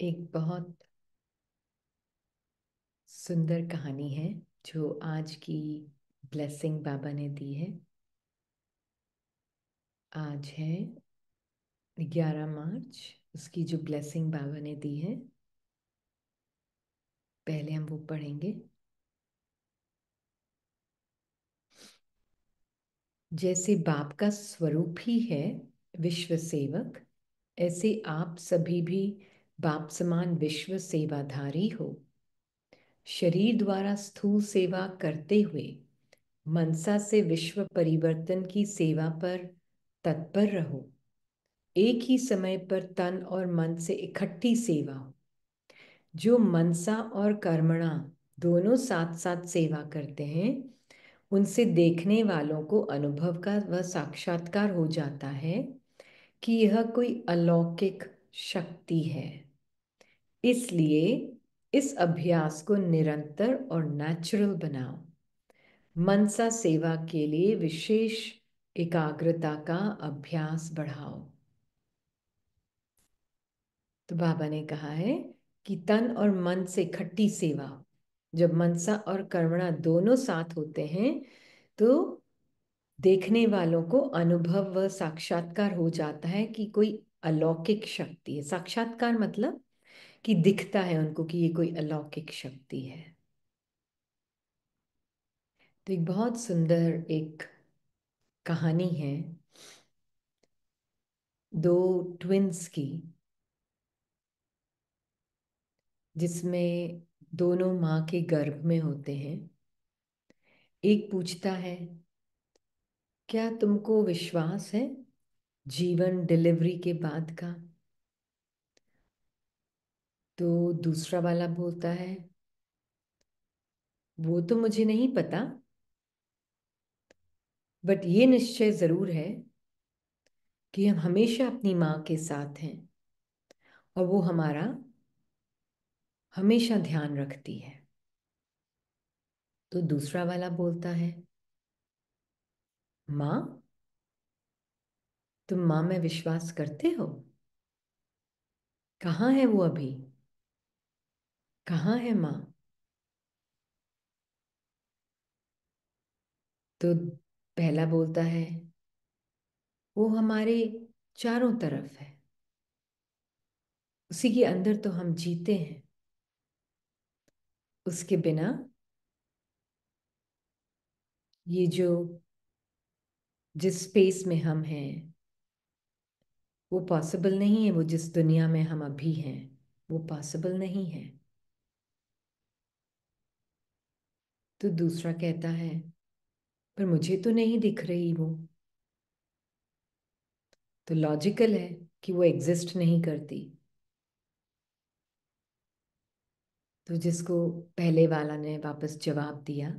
एक बहुत सुंदर कहानी है जो आज की ब्लेसिंग बाबा ने दी है। आज है 11 मार्च। उसकी जो ब्लेसिंग बाबा ने दी है, पहले हम वो पढ़ेंगे। जैसे बाप का स्वरूप ही है विश्व सेवक, ऐसे आप सभी भी बाप समान विश्व सेवाधारी हो। शरीर द्वारा स्थूल सेवा करते हुए मनसा से विश्व परिवर्तन की सेवा पर तत्पर रहो। एक ही समय पर तन और मन से इकट्ठी सेवा हो। जो मनसा और कर्मणा दोनों साथ साथ सेवा करते हैं, उनसे देखने वालों को अनुभव का वह साक्षात्कार हो जाता है कि यह कोई अलौकिक शक्ति है। इसलिए इस अभ्यास को निरंतर और नेचुरल बनाओ। मनसा सेवा के लिए विशेष एकाग्रता का अभ्यास बढ़ाओ। तो बाबा ने कहा है कि तन और मन से खट्टी सेवा, जब मनसा और कर्मणा दोनों साथ होते हैं तो देखने वालों को अनुभव व साक्षात्कार हो जाता है कि कोई अलौकिक शक्ति है। साक्षात्कार मतलब कि दिखता है उनको कि ये कोई अलौकिक शक्ति है। तो एक बहुत सुंदर एक कहानी है दो ट्विन्स की, जिसमें दोनों माँ के गर्भ में होते हैं। एक पूछता है, क्या तुमको विश्वास है जीवन डिलीवरी के बाद का? तो दूसरा वाला बोलता है, वो तो मुझे नहीं पता, बट ये निश्चय जरूर है कि हम हमेशा अपनी माँ के साथ हैं और वो हमारा हमेशा ध्यान रखती है। तो दूसरा वाला बोलता है, माँ, तुम माँ में विश्वास करते हो? कहाँ है वो अभी? कहाँ है माँ? तो पहला बोलता है, वो हमारे चारों तरफ है, उसी के अंदर तो हम जीते हैं। उसके बिना ये जो जिस स्पेस में हम हैं वो पॉसिबल नहीं है। वो जिस दुनिया में हम अभी हैं वो पॉसिबल नहीं है। तो दूसरा कहता है, पर मुझे तो नहीं दिख रही वो। तो लॉजिकल है कि वो एग्जिस्ट नहीं करती। तो जिसको पहले वाला ने वापस जवाब दिया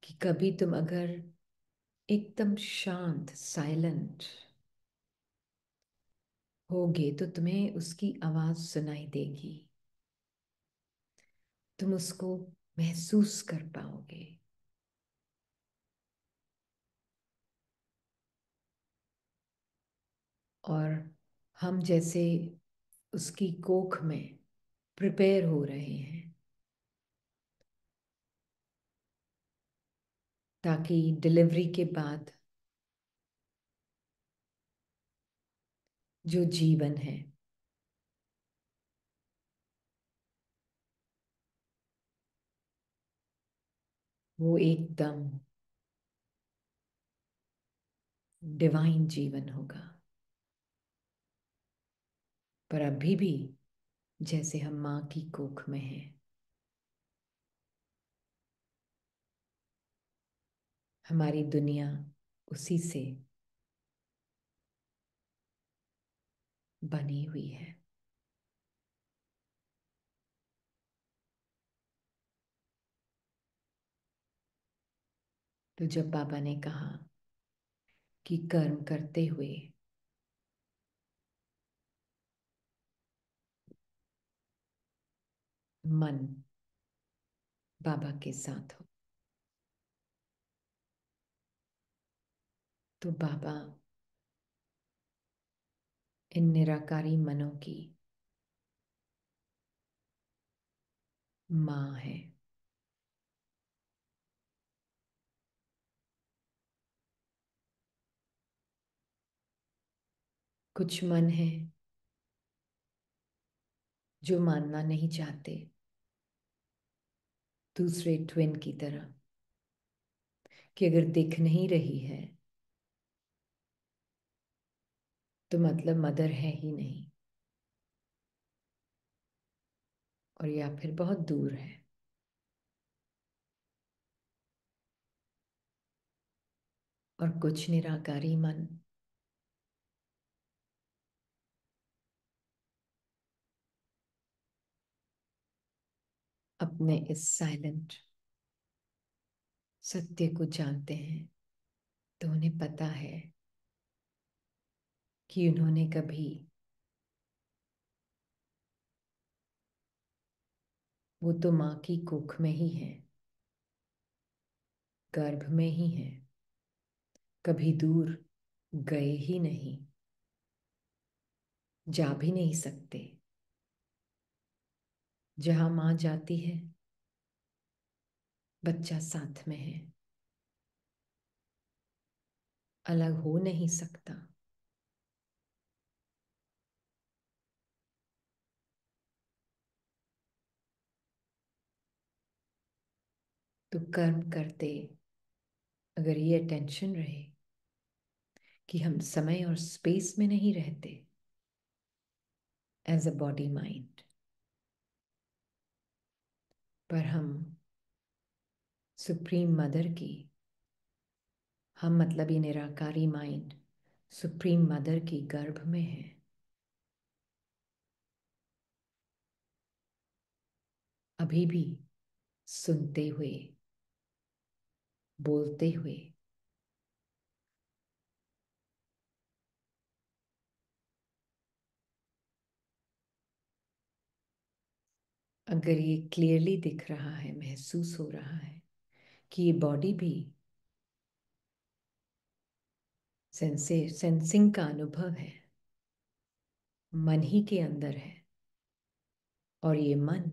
कि कभी तुम अगर एकदम शांत साइलेंट होगे तो तुम्हें उसकी आवाज सुनाई देगी, तुम उसको महसूस कर पाओगे। और हम जैसे उसकी कोख में प्रिपेयर हो रहे हैं ताकि डिलीवरी के बाद जो जीवन है वो एकदम डिवाइन जीवन होगा। पर अभी भी जैसे हम माँ की कोख में हैं, हमारी दुनिया उसी से बनी हुई है। तो जब बाबा ने कहा कि कर्म करते हुए मन बाबा के साथ हो, तो बाबा इन निराकारी मनों की माँ है। कुछ मन है जो मानना नहीं चाहते, दूसरे ट्विन की तरह, कि अगर दिख नहीं रही है तो मतलब मदर है ही नहीं, और या फिर बहुत दूर है। और कुछ निराकारी मन अपने इस साइलेंट सत्य को जानते हैं, तो उन्हें पता है कि उन्होंने कभी वो तो माँ की कोख में ही है, गर्भ में ही है, कभी दूर गए ही नहीं, जा भी नहीं सकते। जहां माँ जाती है बच्चा साथ में है, अलग हो नहीं सकता। तो कर्म करते अगर ये अटेंशन रहे कि हम समय और स्पेस में नहीं रहते एज अ बॉडी माइंड, पर हम सुप्रीम मदर की, हम मतलब ये निराकारी माइंड सुप्रीम मदर की गर्भ में है, अभी भी सुनते हुए, बोलते हुए, अगर ये क्लियरली दिख रहा है, महसूस हो रहा है कि ये बॉडी भी सेंसिंग का अनुभव है, मन ही के अंदर है, और ये मन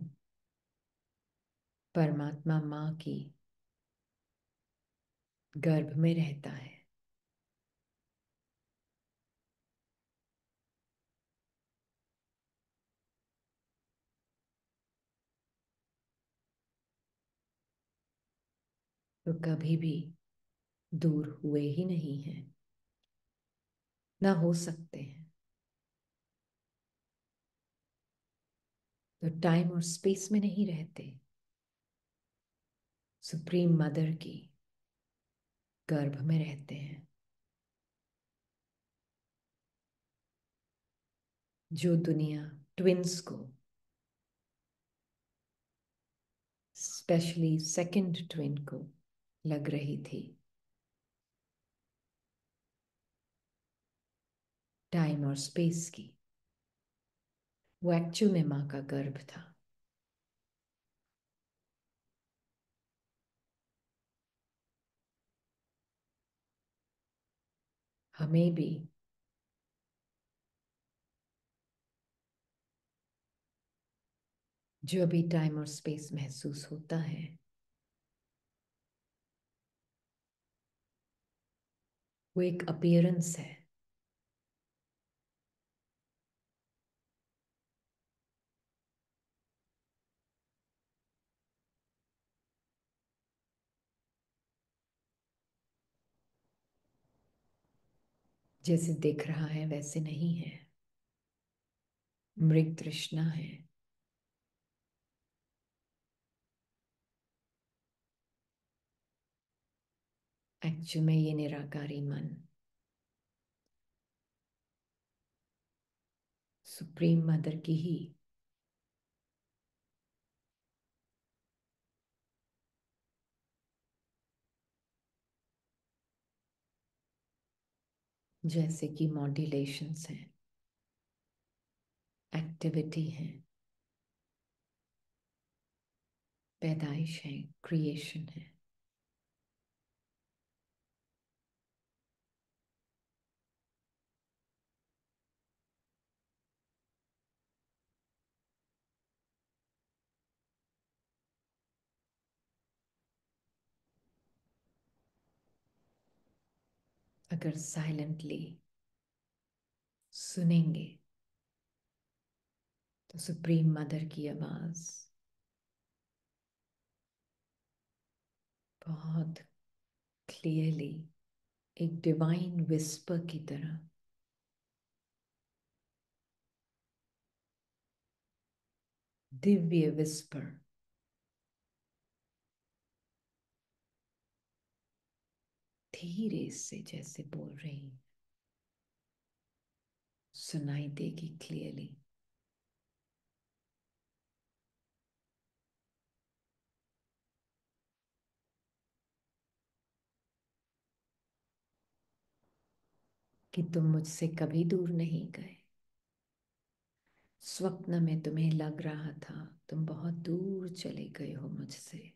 परमात्मा माँ की गर्भ में रहता है, तो कभी भी दूर हुए ही नहीं हैं, ना हो सकते हैं। तो टाइम और स्पेस में नहीं रहते, सुप्रीम मदर की गर्भ में रहते हैं। जो दुनिया ट्विंस को, स्पेशली सेकंड ट्विन को लग रही थी टाइम और स्पेस की, वो एक्चुअल में माँ का गर्भ था। हमें भी जो भी टाइम और स्पेस महसूस होता है, वो एक अपीयरेंस है। जैसे दिख रहा है वैसे नहीं है, मृग तृष्णा है। एक्चुअल में ये निराकारी मन सुप्रीम मदर की ही जैसे कि मॉड्यूलेशंस हैं, एक्टिविटी है, पैदाइश है, क्रिएशन है। अगर साइलेंटली सुनेंगे तो सुप्रीम मदर की आवाज बहुत क्लियरली, एक डिवाइन विस्पर की तरह दिव्य विस्पर धीरे से जैसे बोल रही सुनाई देगी क्लियरली। कि तुम मुझसे कभी दूर नहीं गए। स्वप्न में तुम्हें लग रहा था तुम बहुत दूर चले गए हो मुझसे।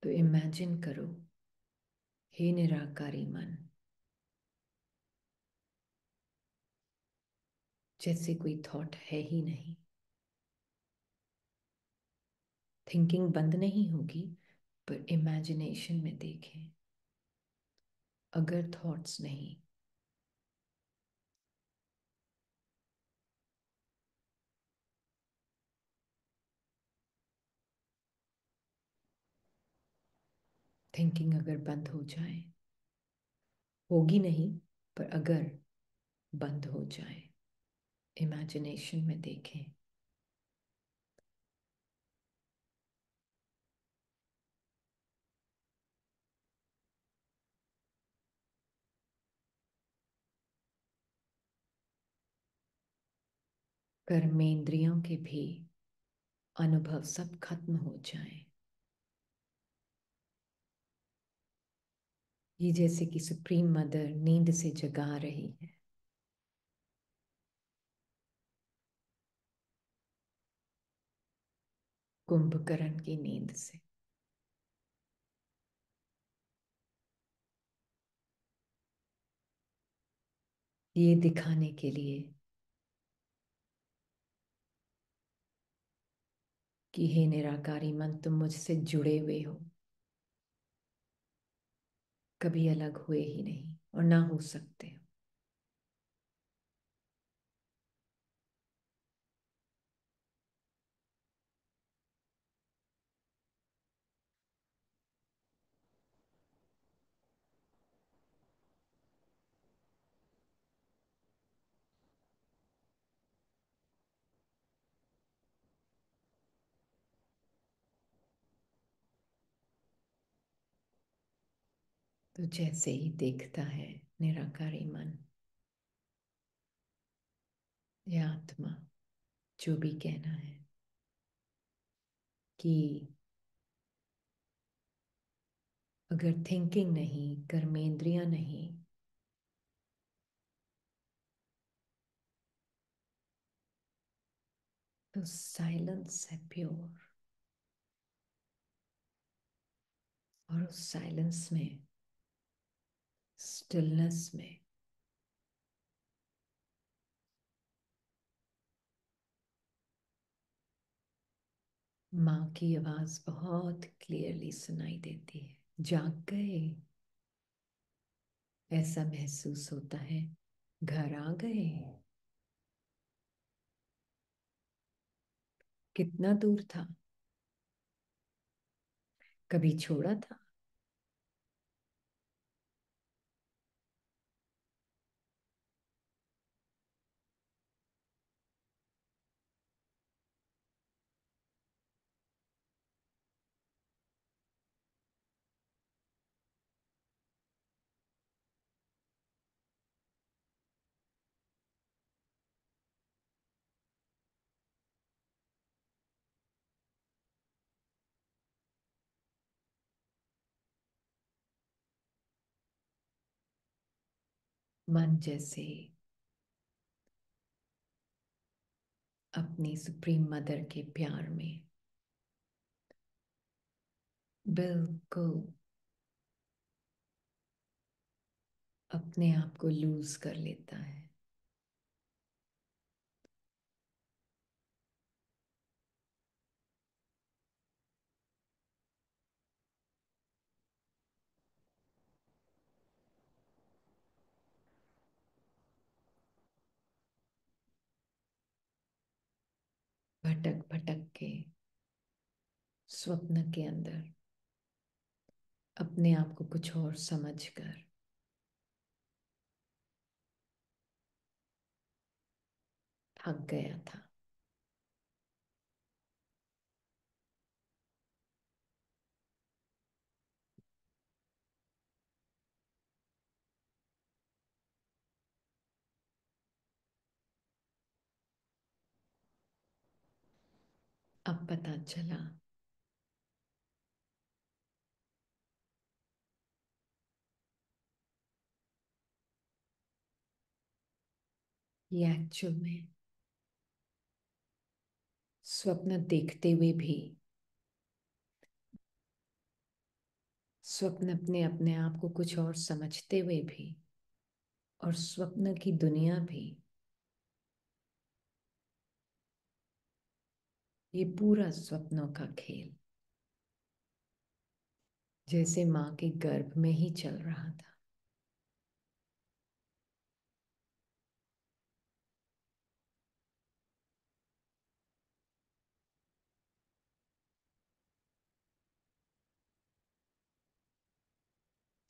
तो इमेजिन करो, हे निराकारी मन, जैसे कोई थॉट है ही नहीं। थिंकिंग बंद नहीं होगी, पर इमेजिनेशन में देखें, अगर थॉट्स नहीं, थिंकिंग अगर बंद हो जाए, होगी नहीं, पर अगर बंद हो जाए, इमेजिनेशन में देखें, कर्मेंद्रियों के भी अनुभव सब खत्म हो जाए। ये जैसे कि सुप्रीम मदर नींद से जगा रही है, कुंभकर्ण की नींद से। ये दिखाने के लिए कि हे निराकारी मन, तुम मुझसे जुड़े हुए हो, कभी अलग हुए ही नहीं और ना हो सकते हो। तो जैसे ही देखता है निराकारी मन या आत्मा, जो भी कहना है, कि अगर थिंकिंग नहीं, कर्मेंद्रियां नहीं, तो साइलेंस है प्योर। और उस साइलेंस में, स्टिलनेस में माँ की आवाज बहुत क्लियरली सुनाई देती है, जाग गए, ऐसा महसूस होता है, घर आ गए। कितना दूर था, कभी छोड़ा था। मन जैसे अपनी सुप्रीम मदर के प्यार में बिल्कुल अपने आप को लूज कर लेता है। भटक भटक के स्वप्न के अंदर अपने आप को कुछ और समझकर थक गया था। अब पता चला ये एक्चुअल में स्वप्न देखते हुए भी, स्वप्न अपने अपने आप को कुछ और समझते हुए भी, और स्वप्न की दुनिया भी, ये पूरा स्वप्नों का खेल जैसे माँ के गर्भ में ही चल रहा था।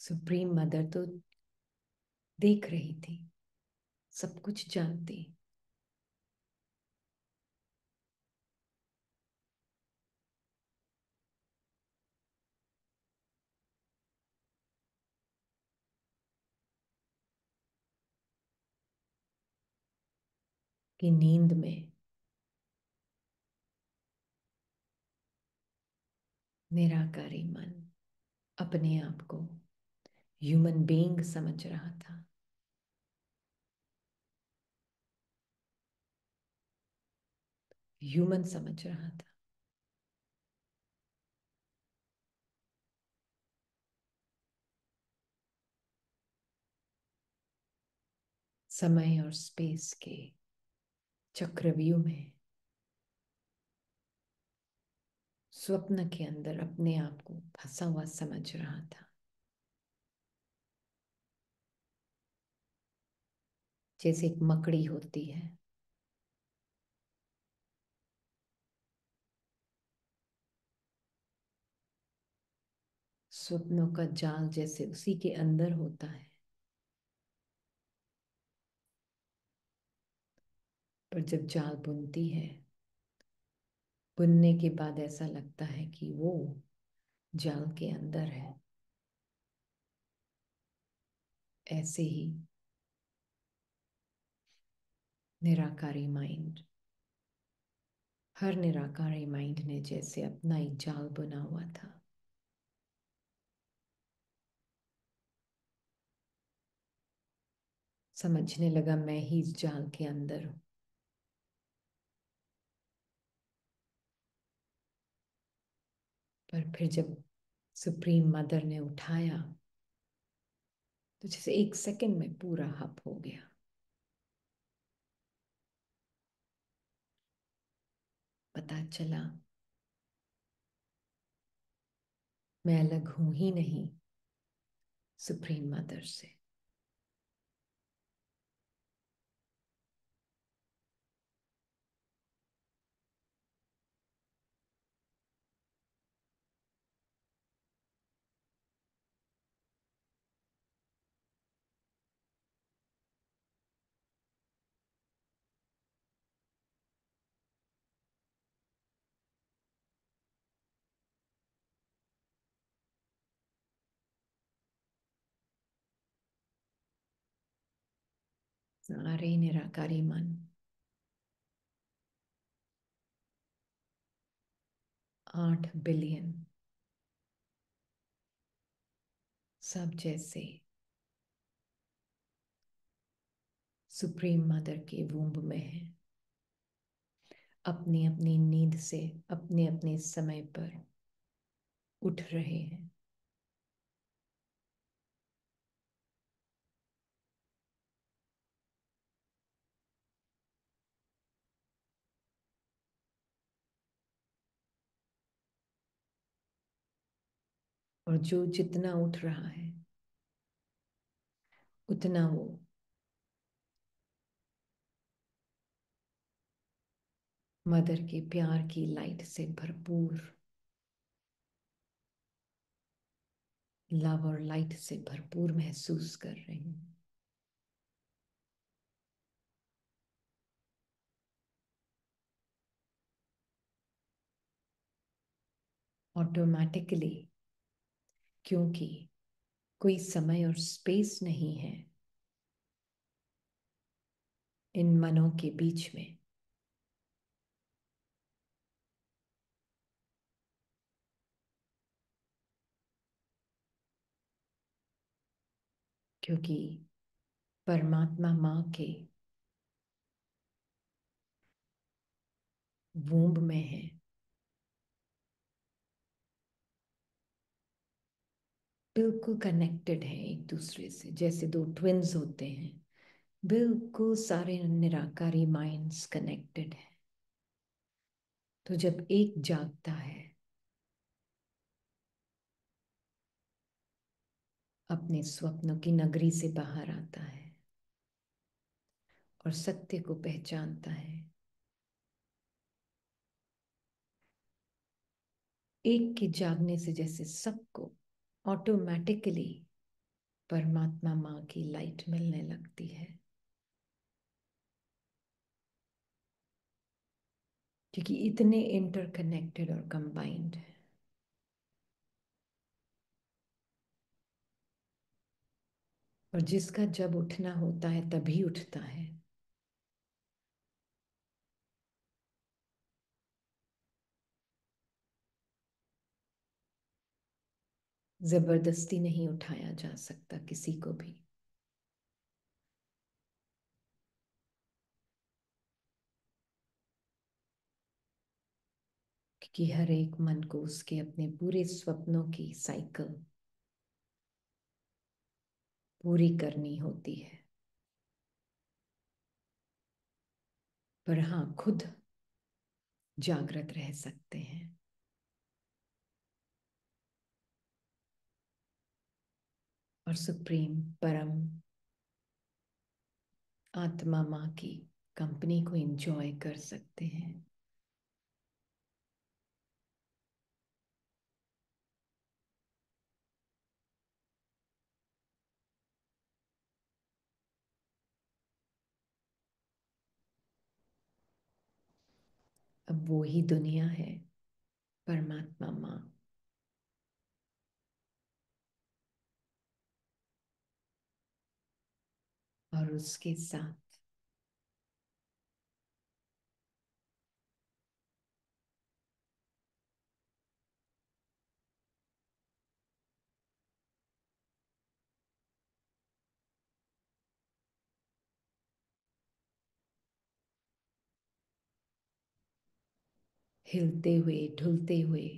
सुप्रीम मदर तो देख रही थी, सब कुछ जानती, कि नींद में निराकारी मन अपने आप को ह्यूमन बीइंग समझ रहा था। ह्यूमन समझ रहा था। समय और स्पेस के चक्रव्यूह में स्वप्न के अंदर अपने आप को फंसा हुआ समझ रहा था। जैसे एक मकड़ी होती है, स्वप्नों का जाल जैसे उसी के अंदर होता है, पर जब जाल बुनती है, बुनने के बाद ऐसा लगता है कि वो जाल के अंदर है। ऐसे ही निराकारी माइंड, हर निराकारी माइंड ने जैसे अपना एक जाल बुना हुआ था, समझने लगा मैं ही इस जाल के अंदर हूं। पर फिर जब सुप्रीम मदर ने उठाया तो जैसे एक सेकंड में पूरा हप हो गया। पता चला मैं अलग हूं ही नहीं सुप्रीम मदर से। सारे निराकारी मन 8 बिलियन सब जैसे सुप्रीम मदर के वूम्ब में है, अपनी अपनी नींद से अपने अपने समय पर उठ रहे हैं। और जो जितना उठ रहा है उतना वो मदर के प्यार की लाइट से भरपूर, लव और लाइट से भरपूर महसूस कर रही हूँ। ऑटोमेटिकली, क्योंकि कोई समय और स्पेस नहीं है इन मनों के बीच में, क्योंकि परमात्मा माँ के वूम्ब में है। बिल्कुल कनेक्टेड है एक दूसरे से, जैसे दो ट्विन्स होते हैं। बिल्कुल सारे निराकारी माइंड्स कनेक्टेड है। तो जब एक जागता है, अपने स्वप्नों की नगरी से बाहर आता है और सत्य को पहचानता है, एक के जागने से जैसे सबको ऑटोमेटिकली परमात्मा माँ की लाइट मिलने लगती है। क्योंकि इतने इंटरकनेक्टेड और कंबाइंड है। और जिसका जब उठना होता है तभी उठता है। जबरदस्ती नहीं उठाया जा सकता किसी को भी। क्योंकि हर एक मन को उसके अपने पूरे स्वप्नों की साइकिल पूरी करनी होती है। पर हाँ, खुद जागृत रह सकते हैं। और सुप्रीम परम आत्मा माँ की कंपनी को एंजॉय कर सकते हैं। अब वो ही दुनिया है, परमात्मा माँ। और उसके साथ हिलते हुए ढुलते हुए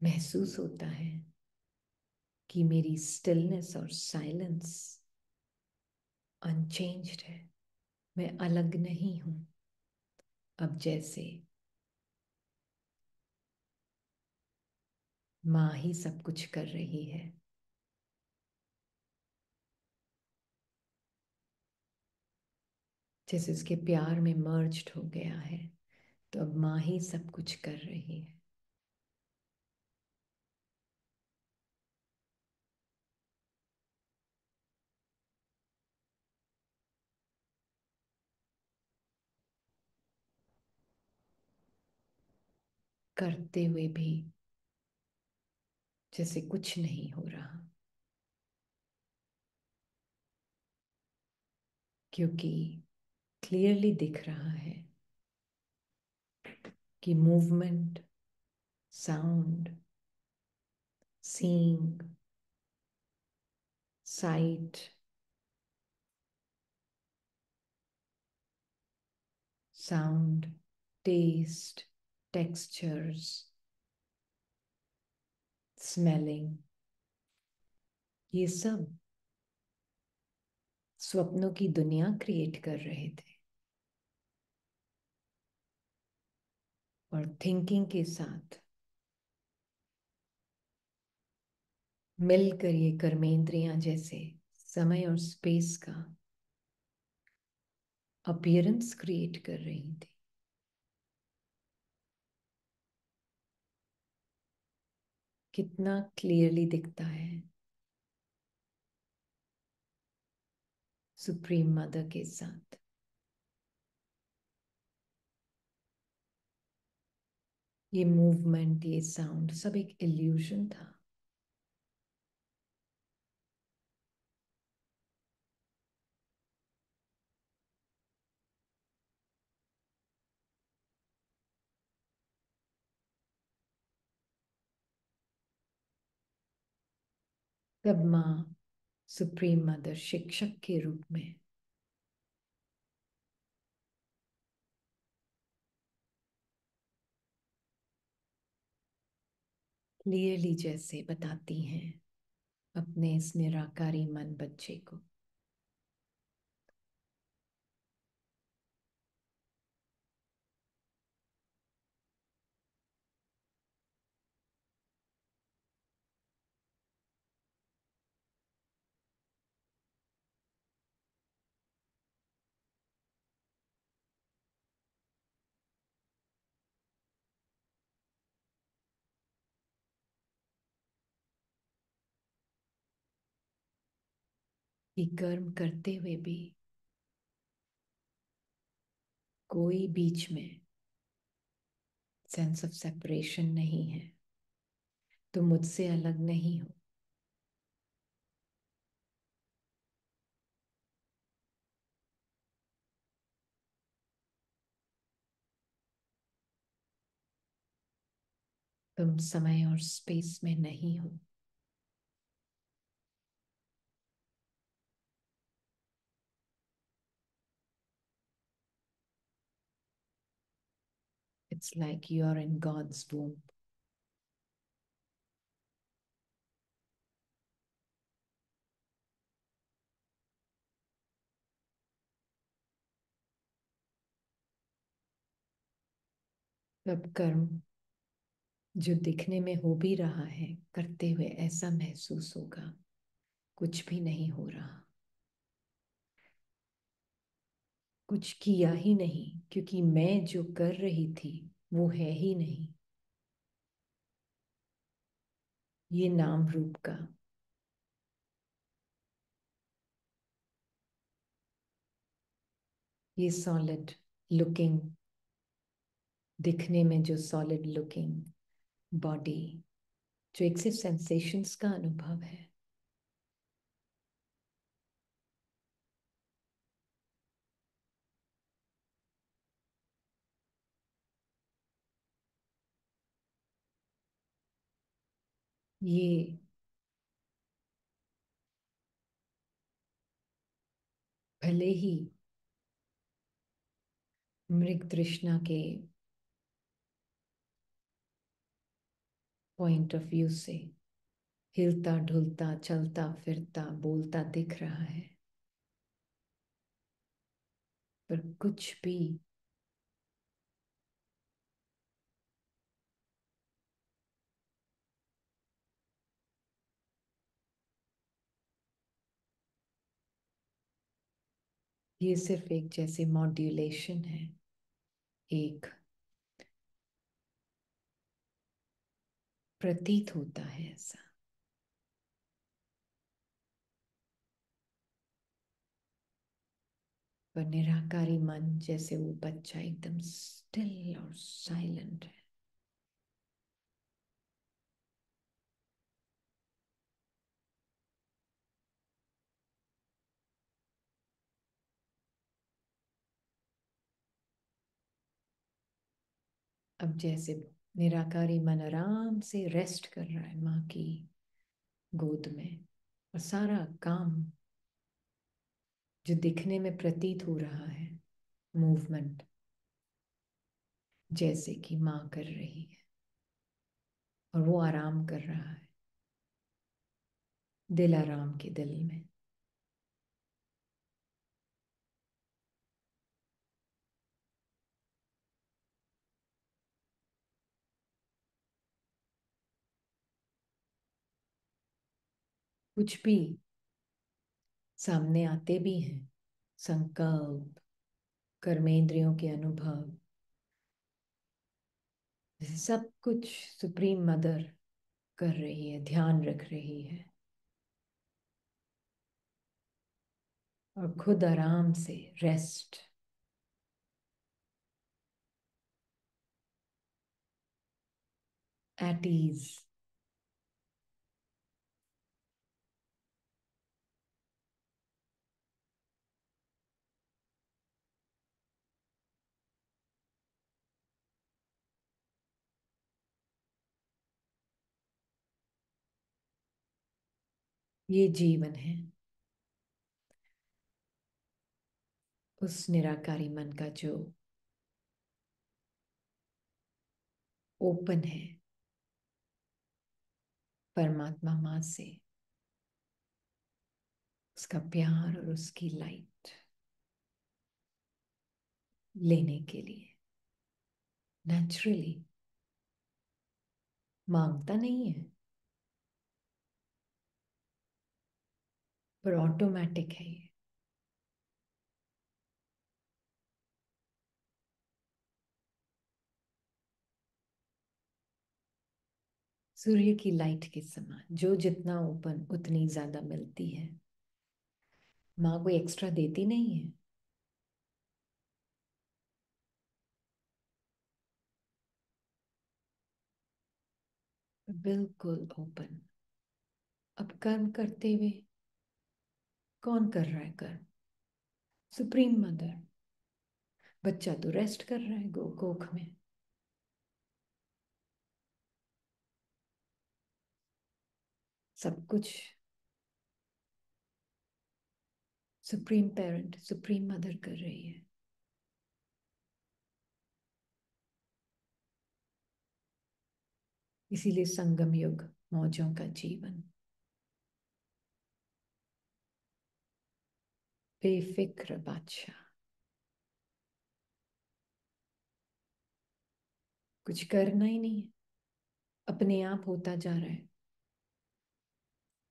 महसूस होता है कि मेरी स्टिलनेस और साइलेंस अनचेंज्ड है। मैं अलग नहीं हूं। अब जैसे माँ ही सब कुछ कर रही है, जैसे उसके प्यार में मर्ज्ड हो गया है, तो अब माँ ही सब कुछ कर रही है। करते हुए भी जैसे कुछ नहीं हो रहा, क्योंकि क्लियरली दिख रहा है कि movement, sound, seeing, sight, sound, test, textures, smelling, ये सब स्वप्नों की दुनिया क्रिएट कर रहे थे। और थिंकिंग के साथ मिलकर ये कर्मेंद्रियां जैसे समय और स्पेस का अपीयरेंस क्रिएट कर रही थी। कितना क्लियरली दिखता है सुप्रीम मदर के साथ। ये मूवमेंट, ये साउंड सब एक इल्यूजन था। तब माँ सुप्रीम मदर शिक्षक के रूप में क्लियरली जैसे बताती हैं अपने इस निराकारी मन बच्चे को, कि कर्म करते हुए भी कोई बीच में सेंस ऑफ सेपरेशन नहीं है, तो मुझसे अलग नहीं हो। तुम समय और स्पेस में नहीं हो। It's like you are in God's womb. तब कर्म जो दिखने में हो भी रहा है, करते हुए ऐसा महसूस होगा कुछ भी नहीं हो रहा, कुछ किया ही नहीं, क्योंकि मैं जो कर रही थी वो है ही नहीं। ये नाम रूप का, ये सॉलिड लुकिंग, दिखने में जो सॉलिड लुकिंग बॉडी, जो एक सिर्फ सेंसेशंस का अनुभव है, ये भले ही मृग तृष्णा के पॉइंट ऑफ व्यू से हिलता ढुलता चलता फिरता बोलता दिख रहा है, पर कुछ भी ये सिर्फ एक जैसे मॉड्यूलेशन है, एक प्रतीत होता है ऐसा। पर निराकारी मन जैसे वो बच्चा एकदम स्टिल और साइलेंट है। अब जैसे निराकारी मन आराम से रेस्ट कर रहा है माँ की गोद में, और सारा काम जो दिखने में प्रतीत हो रहा है, मूवमेंट जैसे कि माँ कर रही है और वो आराम कर रहा है दिल आराम के दिल में। कुछ भी सामने आते भी हैं, संकल्प, कर्मेंद्रियों के अनुभव, सब कुछ सुप्रीम मदर कर रही है, ध्यान रख रही है और खुद आराम से रेस्ट, एट ईज। ये जीवन है उस निराकारी मन का जो ओपन है परमात्मा माँ से, उसका प्यार और उसकी लाइट लेने के लिए नेचुरली मांगता नहीं है, पर ऑटोमेटिक है ये। सूर्य की लाइट के समान जो जितना ओपन उतनी ज्यादा मिलती है। माँ कोई एक्स्ट्रा देती नहीं है। बिल्कुल ओपन। अब कर्म करते हुए कौन कर रहा है कर्म? Supreme mother. बच्चा तो रेस्ट कर रहा है कोख में। सब कुछ सुप्रीम पेरेंट, सुप्रीम मदर कर रही है। इसीलिए संगम युग, मौजों का जीवन, बेफिक्र बादशाह। कुछ करना ही नहीं है, अपने आप होता जा रहा है,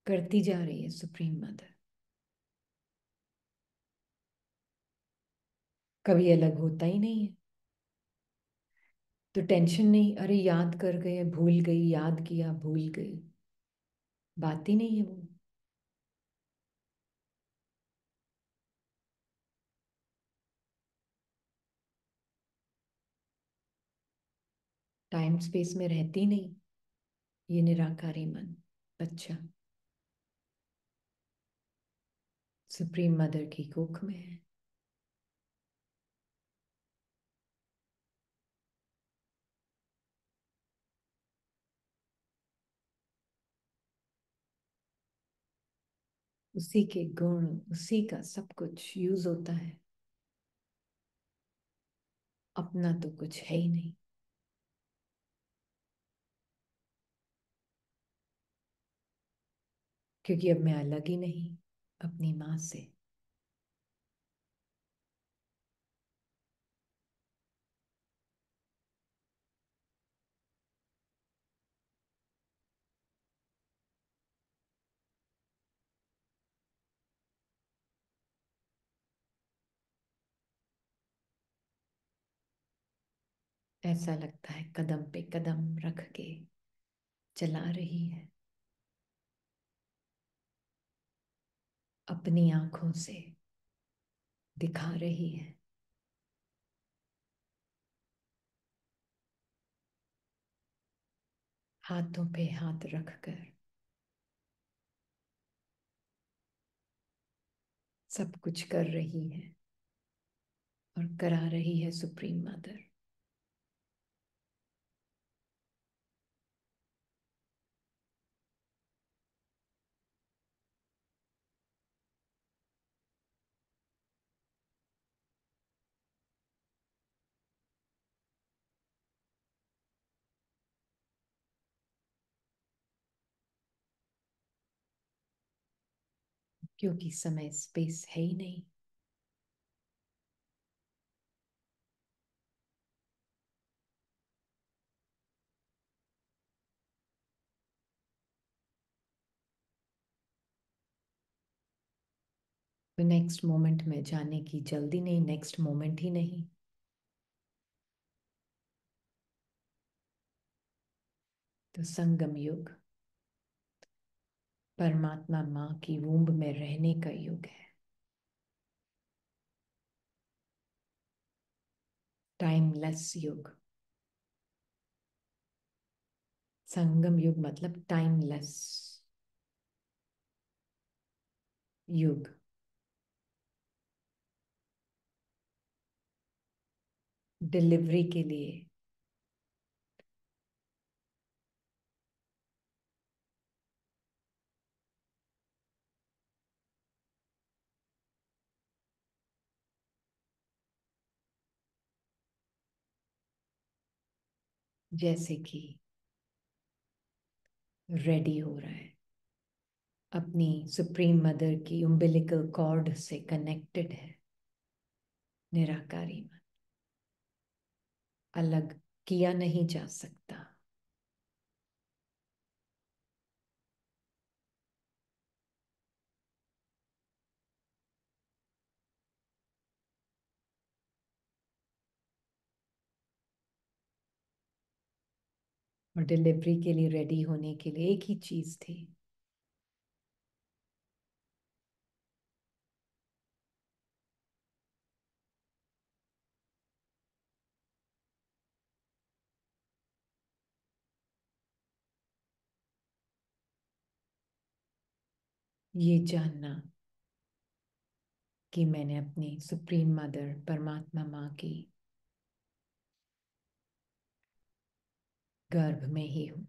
करती जा रही है सुप्रीम मदर। कभी अलग होता ही नहीं है, तो टेंशन नहीं। अरे याद कर गए, भूल गई, याद किया भूल गई, बात ही नहीं है वो। टाइम स्पेस में रहती नहीं ये निराकारी मन, बच्चा सुप्रीम मदर की कोख में है। उसी के गुण, उसी का सब कुछ यूज होता है। अपना तो कुछ है ही नहीं, क्योंकि अब मैं अलग ही नहीं अपनी माँ से। ऐसा लगता है कदम पे कदम रख के चला रही है, अपनी आंखों से दिखा रही है। हाथों पे हाथ रखकर सब कुछ कर रही है और करा रही है सुप्रीम मदर। क्योंकि समय स्पेस है ही नहीं। तो नेक्स्ट मोमेंट में जाने की जल्दी नहीं, नेक्स्ट मोमेंट ही नहीं। तो संगम युग परमात्मा माँ की वूंब में रहने का युग है। टाइमलेस युग। संगम युग मतलब टाइमलेस युग। डिलीवरी के लिए जैसे कि रेडी हो रहा है, अपनी सुप्रीम मदर की उम्बिलिकल कॉर्ड से कनेक्टेड है, निराकारी मन, अलग किया नहीं जा सकता। और डिलीवरी के लिए रेडी होने के लिए एक ही चीज थी, ये जानना कि मैंने अपनी सुप्रीम मदर परमात्मा माँ की गर्भ में ही हूं,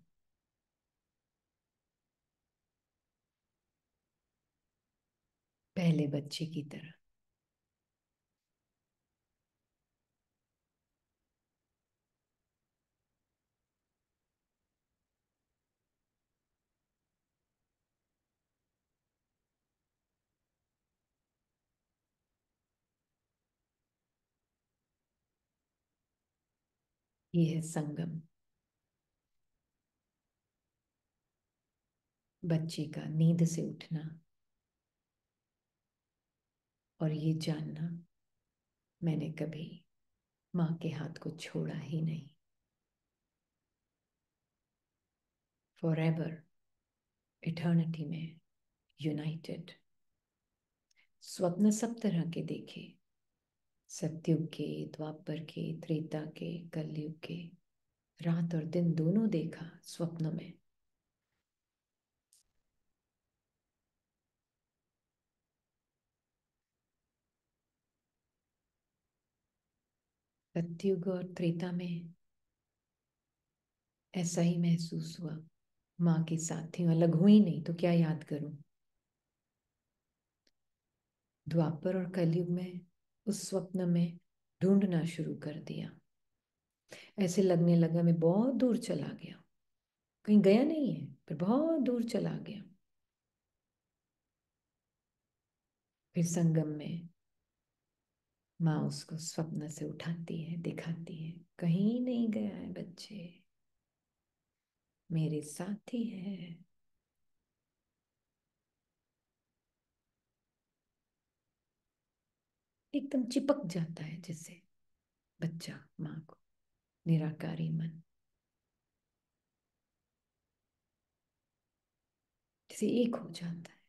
पहले बच्चे की तरह। ये है संगम। बच्चे का नींद से उठना और ये जानना मैंने कभी माँ के हाथ को छोड़ा ही नहीं। फॉरएवर, इटर्निटी में यूनाइटेड। स्वप्न सब तरह के देखे, सतयुग के, द्वापर के, त्रेता के, कलयुग के। रात और दिन दोनों देखा स्वप्न में। सतयुग और त्रेता में ऐसा ही महसूस हुआ, माँ के साथ थी, अलग हुई नहीं तो क्या याद करूं। द्वापर और कलयुग में उस स्वप्न में ढूंढना शुरू कर दिया। ऐसे लगने लगा मैं बहुत दूर चला गया, कहीं गया नहीं है पर बहुत दूर चला गया। फिर संगम में माँ उसको स्वप्न से उठाती है, दिखाती है, कहीं नहीं गया है बच्चे, मेरे साथ ही है। एकदम चिपक जाता है जैसे बच्चा माँ को, निराकारी मन जैसे एक हो जाता है।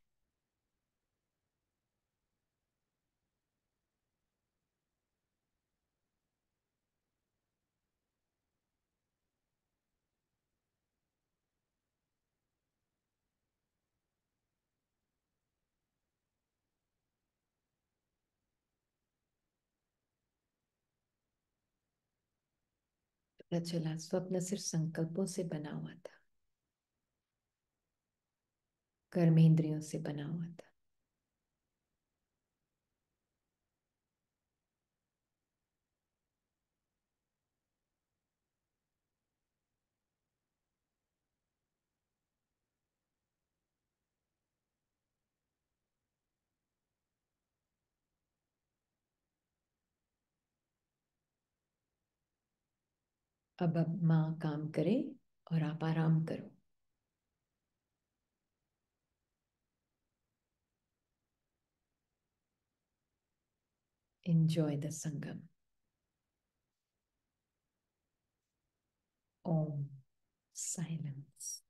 पता चला स्वप्न सिर्फ संकल्पों से बना हुआ था, कर्मेंद्रियों से बना हुआ था। अब माँ काम करे और आप आराम करो। Enjoy the Sangam. Om. Silence.